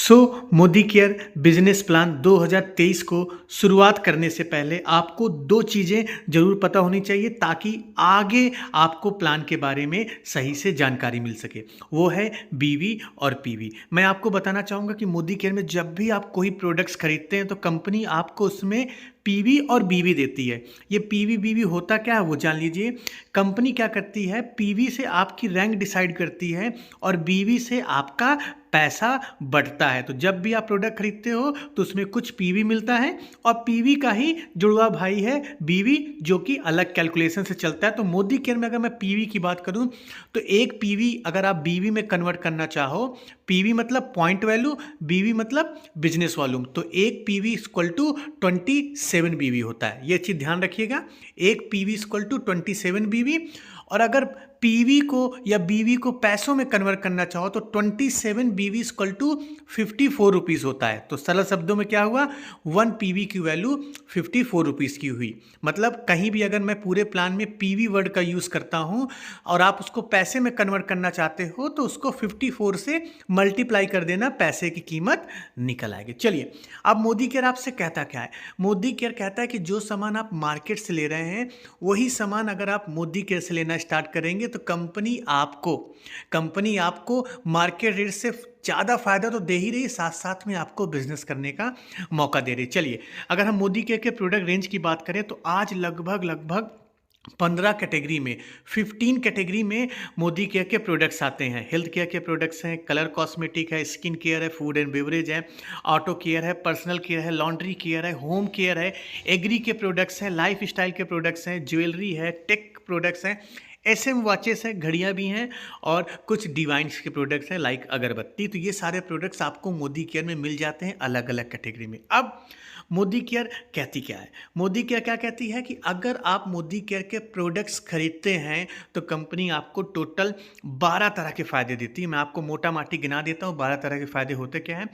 सो Modi care business plan 2023 को शुरुआत करने से पहले आपको दो चीज़ें ज़रूर पता होनी चाहिए ताकि आगे आपको प्लान के बारे में सही से जानकारी मिल सके। वो है बीवी और पीवी। मैं आपको बताना चाहूँगा कि मोदी केयर में जब भी आप कोई प्रोडक्ट्स खरीदते हैं तो कंपनी आपको उसमें पीवी और बीवी देती है। ये पीवी बीवी होता क्या है वो जान लीजिए। कंपनी क्या करती है, पीवी से आपकी रैंक डिसाइड करती है और बीवी से आपका पैसा बढ़ता है। तो जब भी आप प्रोडक्ट खरीदते हो तो उसमें कुछ पीवी मिलता है और पीवी का ही जुड़वा भाई है बीवी, जो कि अलग कैलकुलेशन से चलता है। तो मोदी केयर में अगर मैं पीवी की बात करूं तो एक पीवी अगर आप बीवी में कन्वर्ट करना चाहो, पीवी मतलब पॉइंट वैल्यू, बीवी मतलब बिजनेस वॉल्यूम, तो एक पीवी इक्वल टू 27 बीवी होता है। ये चीज़ ध्यान रखिएगा, एक पीवी इक्वल टू 27 बीवी। और अगर पीवी को या बीवी को पैसों में कन्वर्ट करना चाहो तो 27 बीवी इक्वल टू 54 रुपीज़ होता है। तो सरल शब्दों में क्या हुआ, 1 पीवी की वैल्यू 54 रुपीज़ की हुई। मतलब कहीं भी अगर मैं पूरे प्लान में पीवी वर्ड का यूज़ करता हूं और आप उसको पैसे में कन्वर्ट करना चाहते हो तो उसको 54 से मल्टीप्लाई कर देना, पैसे की कीमत निकल आएगी। चलिए, अब मोदी केयर आपसे कहता क्या है। मोदी केयर कहता है कि जो सामान आप मार्केट से ले रहे हैं वही सामान अगर आप मोदी केयर से लेना स्टार्ट करेंगे तो कंपनी आपको मार्केट रेट से ज़्यादा फायदा तो दे ही रही है, साथ साथ में आपको बिजनेस करने का मौका दे रही है। चलिए, अगर हम मोदी केयर के प्रोडक्ट रेंज की बात करें तो आज लगभग 15 कैटेगरी में, 15 कैटेगरी में मोदी केयर के प्रोडक्ट्स आते हैं। हेल्थ केयर के प्रोडक्ट्स हैं, कलर कॉस्मेटिक है, स्किन केयर है, फूड एंड बेवरेज है, ऑटो केयर है, पर्सनल केयर है, लॉन्ड्री केयर है, होम केयर है, एग्री के प्रोडक्ट्स हैं, लाइफ स्टाइल के प्रोडक्ट्स हैं, ज्वेलरी है, टेक प्रोडक्ट्स हैं, एसएम वॉचेस है, घड़ियाँ भी हैं और कुछ डिवाइन्स के प्रोडक्ट्स हैं लाइक अगरबत्ती। तो ये सारे प्रोडक्ट्स आपको मोदी केयर में मिल जाते हैं अलग अलग कैटेगरी में। अब मोदी केयर कहती क्या है, मोदी केयर क्या कहती है कि अगर आप मोदी केयर के प्रोडक्ट्स खरीदते हैं तो कंपनी आपको टोटल 12 तरह के फ़ायदे देती है। मैं आपको मोटा माटी गिना देता हूँ 12 तरह के फ़ायदे होते क्या हैं।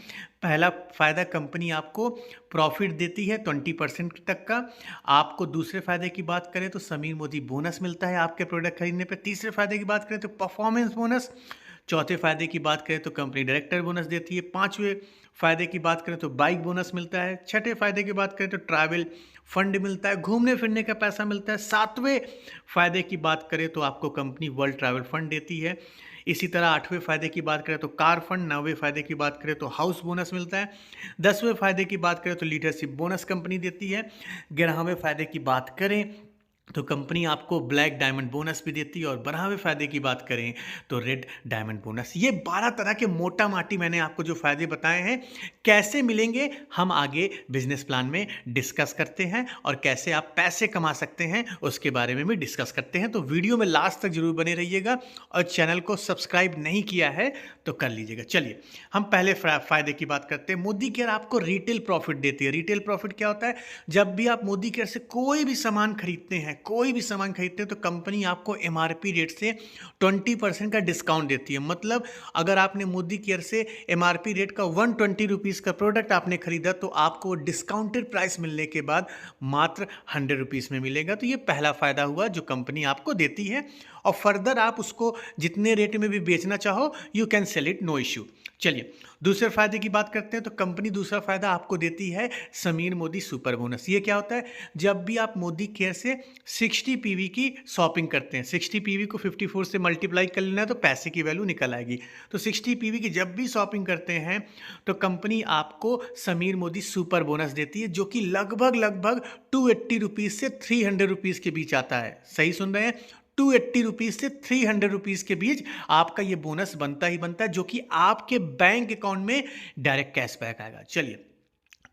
पहला फ़ायदा, कंपनी आपको प्रॉफिट देती है 20% तक का। आपको दूसरे फ़ायदे की बात करें तो समीर मोदी बोनस मिलता है आपके प्रोडक्ट खरीदने पर। तीसरे फ़ायदे की बात करें तो परफॉर्मेंस बोनस। चौथे फ़ायदे की बात करें तो कंपनी डायरेक्टर बोनस देती है। पाँचवें फ़ायदे की बात करें तो बाइक बोनस मिलता है। छठे फ़ायदे की बात करें तो ट्रैवल फंड मिलता है, घूमने फिरने का पैसा मिलता है। सातवें फ़ायदे की बात करें तो आपको कंपनी वर्ल्ड ट्रैवल फंड देती है। इसी तरह आठवें फ़ायदे की बात करें तो कार फंड। नौवें फ़ायदे की बात करें तो हाउस बोनस मिलता है। 10वें फ़ायदे की बात करें तो लीडरशिप बोनस कंपनी देती है। 11वें फ़ायदे की बात करें तो कंपनी आपको ब्लैक डायमंड बोनस भी देती है। और 12वें फ़ायदे की बात करें तो रेड डायमंड बोनस। ये 12 तरह के मोटा माटी मैंने आपको जो फ़ायदे बताए हैं, कैसे मिलेंगे हम आगे बिजनेस प्लान में डिस्कस करते हैं और कैसे आप पैसे कमा सकते हैं उसके बारे में भी डिस्कस करते हैं। तो वीडियो में लास्ट तक जरूर बने रहिएगा और चैनल को सब्सक्राइब नहीं किया है तो कर लीजिएगा। चलिए, हम पहले फ़ायदे की बात करते हैं। मोदी केयर आपको रिटेल प्रॉफिट देती है। रिटेल प्रॉफिट क्या होता है, जब भी आप मोदी केयर से कोई भी सामान खरीदते हैं तो कंपनी आपको एमआरपी रेट से 20% का डिस्काउंट देती है। मतलब अगर आपने मोदी केयर से एमआरपी रेट का 120 रुपीज़ का प्रोडक्ट आपने खरीदा तो आपको डिस्काउंटेड प्राइस मिलने के बाद मात्र 100 रुपीज़ में मिलेगा। तो ये पहला फ़ायदा हुआ जो कंपनी आपको देती है और फर्दर आप उसको जितने रेट में भी बेचना चाहो you can sell it, no issue. चलिए, दूसरे फायदे की बात करते हैं तो कंपनी दूसरा फायदा आपको देती है समीर मोदी सुपर बोनस। ये क्या होता है, जब भी आप मोदी केयर से 60 पीवी की शॉपिंग करते हैं, 60 पीवी को 54 से मल्टीप्लाई कर लेना है तो पैसे की वैल्यू निकल आएगी। तो 60 पीवी की जब भी शॉपिंग करते हैं तो कंपनी आपको समीर मोदी सुपर बोनस देती है, जो कि लगभग 280 रुपीज़ से 300 रुपीज़ के बीच आता है। सही सुन रहे हैं, 280 रुपीज़ से 300 रुपीज़ के बीच आपका ये बोनस बनता ही बनता है, जो कि आपके बैंक अकाउंट में डायरेक्ट कैशबैक आएगा। चलिए,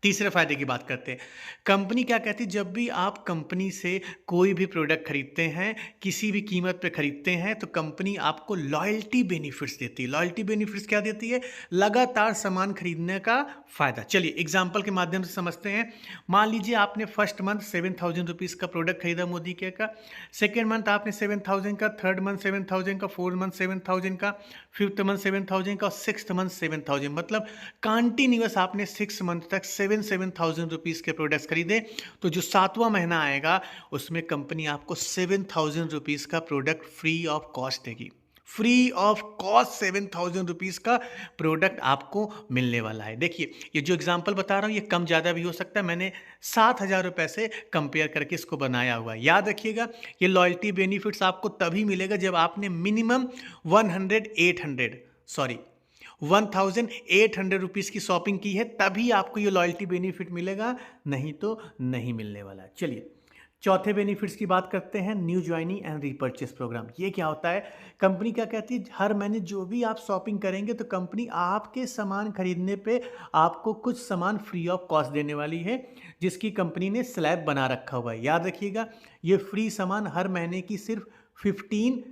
तीसरे फायदे की बात करते हैं। कंपनी क्या कहती है, जब भी आप कंपनी से कोई भी प्रोडक्ट खरीदते हैं, किसी भी कीमत पे खरीदते हैं तो कंपनी आपको लॉयल्टी बेनिफिट्स देती है। लॉयल्टी बेनिफिट्स क्या देती है, लगातार सामान खरीदने का फायदा। चलिए एग्जांपल के माध्यम से समझते हैं। मान लीजिए आपने फर्स्ट मंथ 7000 रुपीज़ का प्रोडक्ट खरीदा मोदी केयर का, सेकेंड मंथ आपने 7000 का, थर्ड मंथ 7000 का, फोर्थ मंथ 7000 का, फिफ्थ मंथ 7000 का और सिक्स्थ मंथ 7000। मतलब कंटिन्यूअस आपने 6 मंथ तक 7,000 रुपीज़ के प्रोडक्ट्स खरीदे। तो जो 7वां महीना आएगा उसमें कंपनी आपको 7,000 रुपीज़ का प्रोडक्ट फ्री ऑफ कॉस्ट देगी। फ्री ऑफ कॉस्ट 7,000 रुपीज़ का प्रोडक्ट आपको मिलने वाला है। देखिए, ये जो एग्जांपल बता रहा हूँ ये कम ज़्यादा भी हो सकता है, मैंने 7,000 रुपये से कंपेयर करके इसको बनाया हुआ है। याद रखिएगा, ये लॉयल्टी बेनिफिट्स आपको तभी मिलेगा जब आपने मिनिमम 1,800 की शॉपिंग की है, तभी आपको ये लॉयल्टी बेनिफिट मिलेगा, नहीं तो नहीं मिलने वाला। चलिए चौथे बेनिफिट्स की बात करते हैं, new joining and repurchase program. ये क्या होता है? कंपनी क्या कहती है, हर महीने जो भी आप शॉपिंग करेंगे तो कंपनी आपके सामान खरीदने पे आपको कुछ सामान फ्री ऑफ कॉस्ट देने वाली है, जिसकी कंपनी ने स्लैब बना रखा हुआ है। याद रखिएगा, ये फ्री सामान हर महीने की सिर्फ 15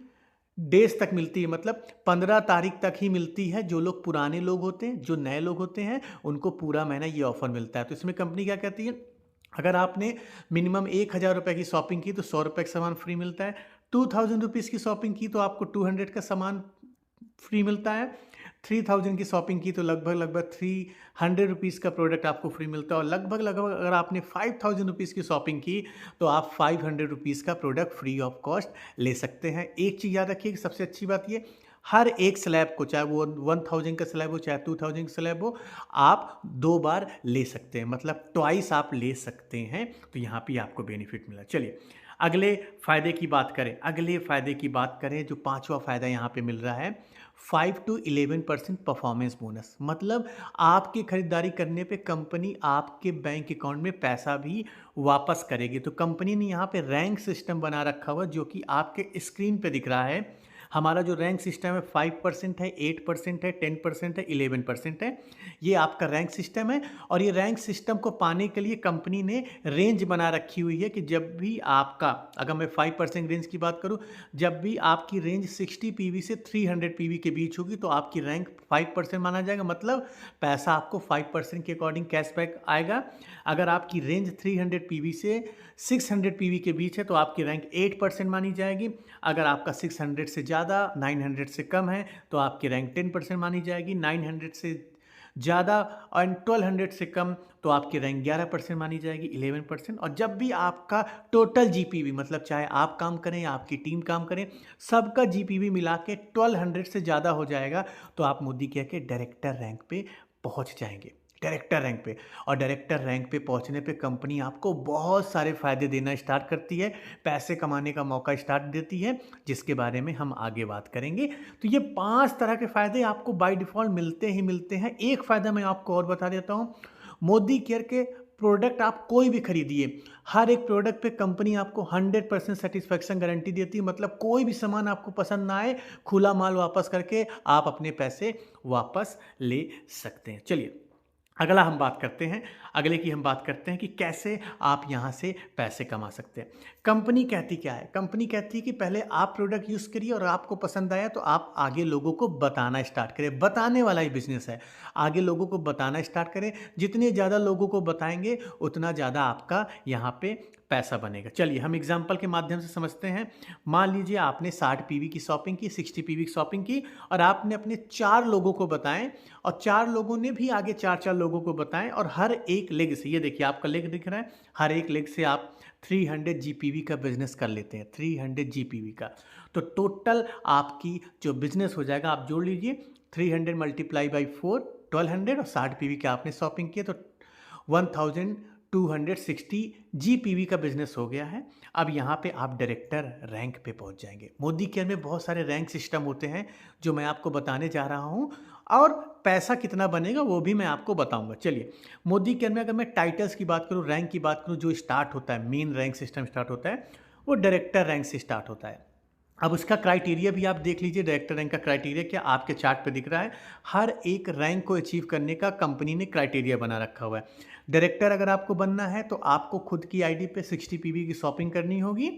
डेज तक मिलती है, मतलब 15 तारीख तक ही मिलती है। जो लोग पुराने लोग होते हैं, जो नए लोग होते हैं, उनको पूरा महीना ये ऑफर मिलता है। तो इसमें कंपनी क्या कहती है, अगर आपने मिनिमम 1,000 रुपये की शॉपिंग की तो 100 रुपये का सामान फ्री मिलता है। 2,000 रुपीज़ की शॉपिंग की तो आपको 200 का सामान फ्री मिलता है। 3,000 की शॉपिंग की तो लगभग 300 रुपीज़ का प्रोडक्ट आपको फ्री मिलता है। और लगभग अगर आपने 5,000 रुपीज़ की शॉपिंग की तो आप 500 रुपीज़ का प्रोडक्ट फ्री ऑफ कॉस्ट ले सकते हैं। एक चीज़ याद रखिए कि सबसे अच्छी बात ये, हर एक स्लैब को, चाहे वो 1,000 का स्लैब हो चाहे 2,000 का स्लैब हो, आप 2 बार ले सकते हैं, मतलब ट्वाइस आप ले सकते हैं। तो यहाँ पे आपको बेनिफिट मिला। चलिए अगले फ़ायदे की बात करें, जो पांचवा फ़ायदा यहाँ पे मिल रहा है, 5 to 11% परफॉर्मेंस बोनस। मतलब आपकी खरीदारी करने पे कंपनी आपके बैंक अकाउंट में पैसा भी वापस करेगी। तो कंपनी ने यहाँ पे रैंक सिस्टम बना रखा हुआ, जो कि आपके स्क्रीन पे दिख रहा है। हमारा जो रैंक सिस्टम है 5% है, 8% है, 10% है, 11% है। ये आपका रैंक सिस्टम है। और ये रैंक सिस्टम को पाने के लिए कंपनी ने रेंज बना रखी हुई है कि जब भी आपका, अगर मैं 5% रेंज की बात करूं, जब भी आपकी रेंज 60 पीवी से 300 पीवी के बीच होगी तो आपकी रैंक 5% माना जाएगा, मतलब पैसा आपको 5% के अकॉर्डिंग कैशबैक आएगा। अगर आपकी रेंज 300 पीवी से 600 पीवी के बीच है तो आपकी रैंक 8% मानी जाएगी। अगर आपका 600 से ज़्यादा 900 से कम है तो आपकी रैंक 10% मानी जाएगी। 900 से ज़्यादा और 1200 से कम तो आपकी रैंक 11% मानी जाएगी, 11%। और जब भी आपका टोटल जीपीवी, मतलब चाहे आप काम करें या आपकी टीम काम करें, सबका जीपीवी मिला के 1200 से ज़्यादा हो जाएगा तो आप मोदी कह के डायरेक्टर रैंक पे पहुंच जाएंगे, डायरेक्टर रैंक पे। और डायरेक्टर रैंक पे पहुंचने पे कंपनी आपको बहुत सारे फ़ायदे देना स्टार्ट करती है, पैसे कमाने का मौका स्टार्ट देती है, जिसके बारे में हम आगे बात करेंगे। तो ये 5 तरह के फ़ायदे आपको बाय डिफ़ॉल्ट मिलते ही मिलते हैं। एक फ़ायदा मैं आपको और बता देता हूँ, मोदी केयर के प्रोडक्ट आप कोई भी खरीदिए, हर एक प्रोडक्ट पे कंपनी आपको 100% सेटिस्फेक्शन गारंटी देती है। मतलब कोई भी सामान आपको पसंद ना आए, खुला माल वापस करके आप अपने पैसे वापस ले सकते हैं। चलिए अगले की हम बात करते हैं कि कैसे आप यहाँ से पैसे कमा सकते हैं। कंपनी कहती क्या है? कंपनी कहती है कि पहले आप प्रोडक्ट यूज़ करिए और आपको पसंद आया तो आप आगे लोगों को बताना स्टार्ट करें। बताने वाला ही बिजनेस है, आगे लोगों को बताना स्टार्ट करें। जितने ज़्यादा लोगों को बताएंगे उतना ज़्यादा आपका यहाँ पे पैसा बनेगा। चलिए हम एग्जाम्पल के माध्यम से समझते हैं। मान लीजिए आपने 60 पीवी की शॉपिंग की, 60 पीवी की शॉपिंग की और आपने अपने 4 लोगों को बताएं और 4 लोगों ने भी आगे 4 लोगों को बताएं, और हर एक लेग से, ये देखिए आपका लेग दिख रहा है, हर एक लेग से आप 300 जीपीवी का बिजनेस कर लेते हैं, 300 जीपीवी का। तो टोटल आपकी जो बिजनेस हो जाएगा, आप जोड़ लीजिए 300 मल्टीप्लाई बाई 4 1200, और 60 पीवी का आपने शॉपिंग किया तो 1260 जीपीवी का बिजनेस हो गया है। अब यहाँ पे आप डायरेक्टर रैंक पे पहुँच जाएंगे। मोदी केयर में बहुत सारे रैंक सिस्टम होते हैं जो मैं आपको बताने जा रहा हूँ, और पैसा कितना बनेगा वो भी मैं आपको बताऊंगा। चलिए मोदी केयर में अगर मैं टाइटल्स की बात करूँ, रैंक की बात करूँ, जो स्टार्ट होता है, मेन रैंक सिस्टम स्टार्ट होता है, वो डायरेक्टर रैंक से स्टार्ट होता है। अब उसका क्राइटेरिया भी आप देख लीजिए। डायरेक्टर रैंक का क्राइटेरिया क्या आपके चार्ट पे दिख रहा है। हर एक रैंक को अचीव करने का कंपनी ने क्राइटेरिया बना रखा हुआ है। डायरेक्टर अगर आपको बनना है तो आपको खुद की आईडी पे 60 पीवी की शॉपिंग करनी होगी,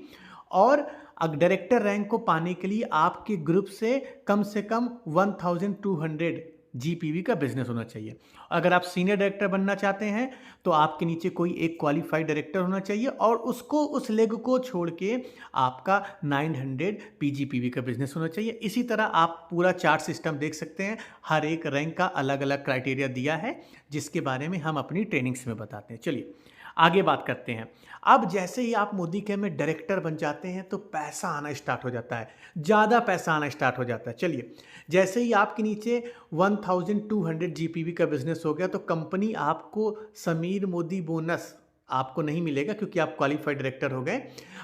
और डायरेक्टर रैंक को पाने के लिए आपके ग्रुप से कम 1200 जीपीवी का बिजनेस होना चाहिए। अगर आप सीनियर डायरेक्टर बनना चाहते हैं तो आपके नीचे कोई एक क्वालिफाइड डायरेक्टर होना चाहिए, और उसको, उस लेग को छोड़ के आपका 900 पीजीपीवी का बिजनेस होना चाहिए। इसी तरह आप पूरा चार्ट सिस्टम देख सकते हैं। हर एक रैंक का अलग अलग क्राइटेरिया दिया है, जिसके बारे में हम अपनी ट्रेनिंग्स में बताते हैं। चलिए आगे बात करते हैं। अब जैसे ही आप मोदी केयर में डायरेक्टर बन जाते हैं तो पैसा आना स्टार्ट हो जाता है, ज़्यादा पैसा आना स्टार्ट हो जाता है। चलिए, जैसे ही आपके नीचे 1200 जीपीवी का बिजनेस हो गया तो कंपनी आपको समीर मोदी बोनस आपको नहीं मिलेगा, क्योंकि आप क्वालिफाइड डायरेक्टर हो गए।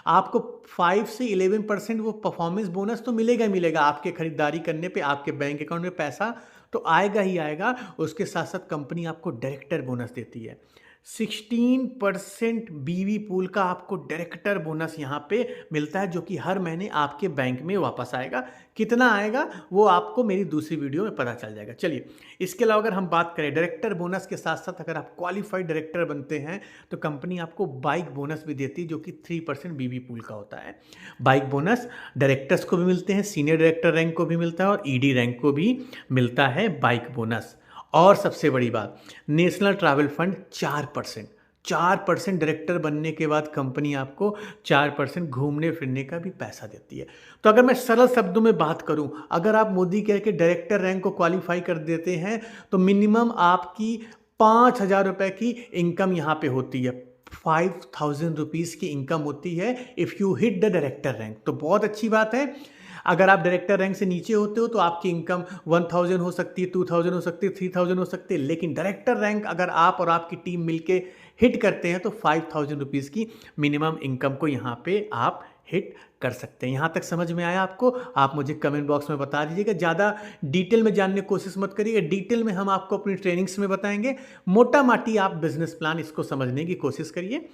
आपको 5 से 11% वो परफॉर्मेंस बोनस तो मिलेगा ही मिलेगा। आपके खरीदारी करने पे आपके बैंक अकाउंट में पैसा तो आएगा ही आएगा। उसके साथ साथ कंपनी आपको डायरेक्टर बोनस देती है। 16% बीवी पूल का आपको डायरेक्टर बोनस यहाँ पे मिलता है, जो कि हर महीने आपके बैंक में वापस आएगा। कितना आएगा वो आपको मेरी दूसरी वीडियो में पता चल जाएगा। चलिए, इसके अलावा अगर हम बात करें डायरेक्टर बोनस के साथ साथ, अगर आप क्वालिफाइड डायरेक्टर बनते हैं तो कंपनी आपको बाइक बोनस भी देती है, जो कि 3% बीवी पूल का होता है। बाइक बोनस डायरेक्टर्स को भी मिलते हैं, सीनियर डायरेक्टर रैंक को भी मिलता है और ईडी रैंक को भी मिलता है बाइक बोनस। और सबसे बड़ी बात, नेशनल ट्रैवल फंड 4% डायरेक्टर बनने के बाद कंपनी आपको 4% घूमने फिरने का भी पैसा देती है। तो अगर मैं सरल शब्दों में बात करूं, अगर आप मोदी केयर के डायरेक्टर रैंक को क्वालिफाई कर देते हैं तो मिनिमम आपकी 5,000 रुपये की इनकम यहाँ पे होती है। 5,000 रुपीज़ की इनकम होती है if you hit the director rank. तो बहुत अच्छी बात है। अगर आप डायरेक्टर रैंक से नीचे होते हो तो आपकी इनकम 1,000 हो सकती है, 2,000 हो सकती है, 3,000 हो सकती है, लेकिन डायरेक्टर रैंक अगर आप और आपकी टीम मिलके हिट करते हैं तो 5,000 रुपीज़ की मिनिमम इनकम को यहाँ पे आप हिट कर सकते हैं। यहाँ तक समझ में आया आपको? आप मुझे कमेंट बॉक्स में बता दीजिएगा। ज़्यादा डिटेल में जानने की कोशिश मत करिएगा, डिटेल में हम आपको अपनी ट्रेनिंग्स में बताएंगे। मोटा माटी आप बिजनेस प्लान इसको समझने की कोशिश करिए।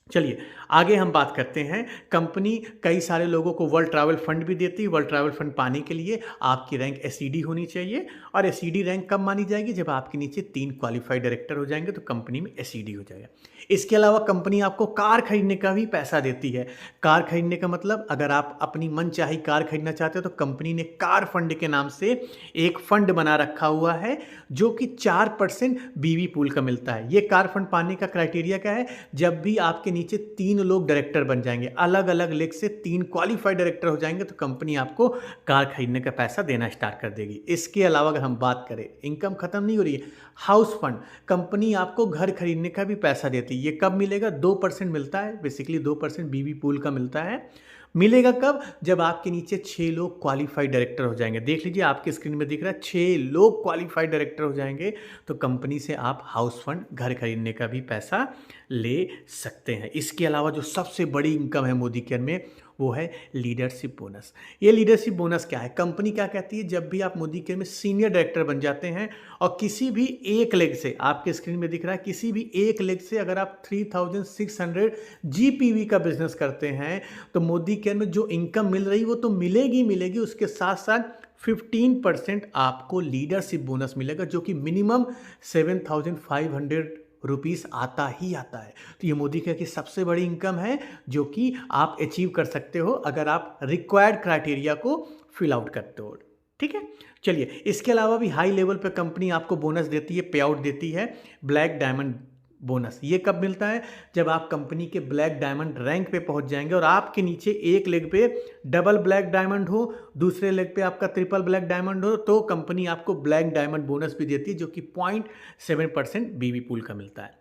चलिए, आगे हम बात करते हैं। कंपनी कई सारे लोगों को वर्ल्ड ट्रैवल फंड भी देती है। वर्ल्ड ट्रैवल फंड पाने के लिए आपकी रैंक एसईडी होनी चाहिए, और एसईडी रैंक कब मानी जाएगी? जब आपके नीचे 3 क्वालिफाइड डायरेक्टर हो जाएंगे तो कंपनी में एसईडी हो जाएगा। इसके अलावा कंपनी आपको कार खरीदने का भी पैसा देती है। कार खरीदने का मतलब, अगर आप अपनी मनचाही कार खरीदना चाहते हो तो कंपनी ने कार फंड के नाम से एक फंड बना रखा हुआ है, जो कि 4% बीवी पूल का मिलता है। ये कार फंड पाने का क्राइटेरिया क्या है? जब भी आपके नीचे 3 लोग डायरेक्टर बन जाएंगे, अलग अलग लेग से 3 क्वालिफाइड डायरेक्टर हो जाएंगे, तो कंपनी आपको कार खरीदने का पैसा देना स्टार्ट कर देगी। इसके अलावा अगर हम बात करें, इनकम खत्म नहीं हो रही है, हाउस फंड, कंपनी आपको घर खरीदने का भी पैसा देती है। ये कब मिलेगा? 2% मिलता है। बेसिकली 2% बीवी पूल का मिलता है। मिलेगा कब? जब आपके नीचे 6 लोग क्वालिफाइड डायरेक्टर हो जाएंगे। देख लीजिए, आपकी स्क्रीन में दिख रहा है 6 लोग क्वालिफाइड डायरेक्टर हो जाएंगे तो कंपनी से आप हाउस फंड, घर खरीदने का भी पैसा ले सकते हैं। इसके अलावा जो सबसे बड़ी इनकम है मोदी केयर में, वो है लीडरशिप बोनस। ये लीडरशिप बोनस क्या है? कंपनी क्या कहती है, जब भी आप मोदी केयर में सीनियर डायरेक्टर बन जाते हैं और किसी भी एक लेग से, आपके स्क्रीन में दिख रहा है, किसी भी एक लेग से अगर आप 3,600 जीपीवी का बिजनेस करते हैं तो मोदी केयर में जो इनकम मिल रही वो तो मिलेगी मिलेगी, उसके साथ साथ 15% आपको लीडरशिप बोनस मिलेगा, जो कि मिनिमम 7,500 रुपीस आता ही आता है। तो ये मोदी केयर की सबसे बड़ी इनकम है, जो कि आप अचीव कर सकते हो अगर आप रिक्वायर्ड क्राइटेरिया को फिल आउट करते हो। ठीक है, चलिए, इसके अलावा भी हाई लेवल पे कंपनी आपको बोनस देती है, पे आउट देती है, ब्लैक डायमंड बोनस। ये कब मिलता है? जब आप कंपनी के ब्लैक डायमंड रैंक पे पहुंच जाएंगे और आपके नीचे एक लेग पे डबल ब्लैक डायमंड हो, दूसरे लेग पे आपका ट्रिपल ब्लैक डायमंड हो, तो कंपनी आपको ब्लैक डायमंड बोनस भी देती है, जो कि 0.7% बीवी पूल का मिलता है।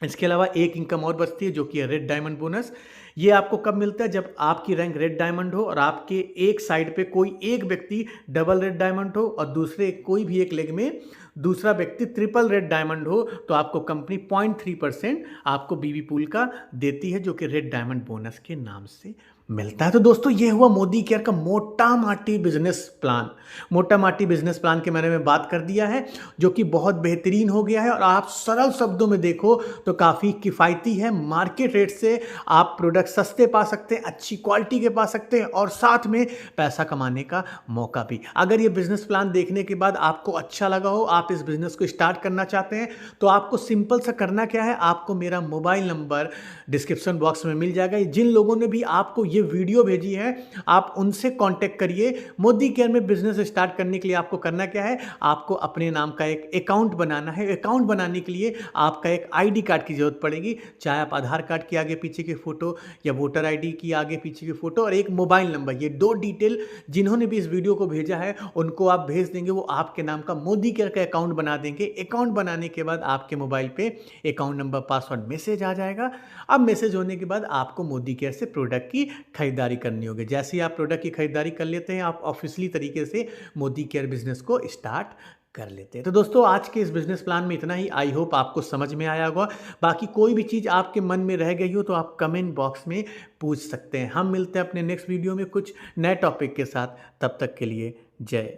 इसके अलावा एक इनकम और बचती है, जो कि है रेड डायमंड बोनस। ये आपको कब मिलता है? जब आपकी रैंक रेड डायमंड हो और आपके एक साइड पे कोई एक व्यक्ति डबल रेड डायमंड हो और दूसरे कोई भी एक लेग में दूसरा व्यक्ति ट्रिपल रेड डायमंड हो, तो आपको कंपनी 0.3% आपको बीवी पूल का देती है, जो कि रेड डायमंड बोनस के नाम से मिलता है। तो दोस्तों, ये हुआ मोदी केयर का मोटा माटी बिजनेस प्लान। मोटा माटी बिजनेस प्लान के बारे में बात कर दिया है, जो कि बहुत बेहतरीन हो गया है, और आप सरल शब्दों में देखो तो काफ़ी किफ़ायती है। मार्केट रेट से आप प्रोडक्ट सस्ते पा सकते हैं, अच्छी क्वालिटी के पा सकते हैं, और साथ में पैसा कमाने का मौका भी। अगर ये बिजनेस प्लान देखने के बाद आपको अच्छा लगा हो, आप इस बिजनेस को स्टार्ट करना चाहते हैं, तो आपको सिंपल सा करना क्या है, आपको मेरा मोबाइल नंबर डिस्क्रिप्शन बॉक्स में मिल जाएगा। जिन लोगों ने भी आपको ये वीडियो भेजी है, आप उनसे कांटेक्ट करिए। मोदी केयर में बिजनेस स्टार्ट करने के लिए आपको करना क्या है, आपको अपने नाम का एक अकाउंट बनाना है। अकाउंट बनाने के लिए आपका एक आईडी कार्ड की जरूरत पड़ेगी, चाहे आप आधार कार्ड की आगे पीछे की फोटो या वोटर आईडी की आगे पीछे की फोटो और एक मोबाइल नंबर। ये 2 डिटेल जिन्होंने भी इस वीडियो को भेजा है उनको आप भेज देंगे, वो आपके नाम का मोदी केयर का अकाउंट बना देंगे। अकाउंट बनाने के बाद आपके मोबाइल पे अकाउंट नंबर पासवर्ड मैसेज आ जाएगा। अब मैसेज होने के बाद आपको मोदी केयर से प्रोडक्ट की खरीदारी करनी होगी। जैसे ही आप प्रोडक्ट की खरीदारी कर लेते हैं, आप ऑफिशियली तरीके से मोदी केयर बिजनेस को स्टार्ट कर लेते हैं। तो दोस्तों आज के इस बिजनेस प्लान में इतना ही। आई होप आपको समझ में आया होगा। बाकी कोई भी चीज़ आपके मन में रह गई हो तो आप कमेंट बॉक्स में पूछ सकते हैं। हम मिलते हैं अपने नेक्स्ट वीडियो में कुछ नए टॉपिक के साथ। तब तक के लिए जय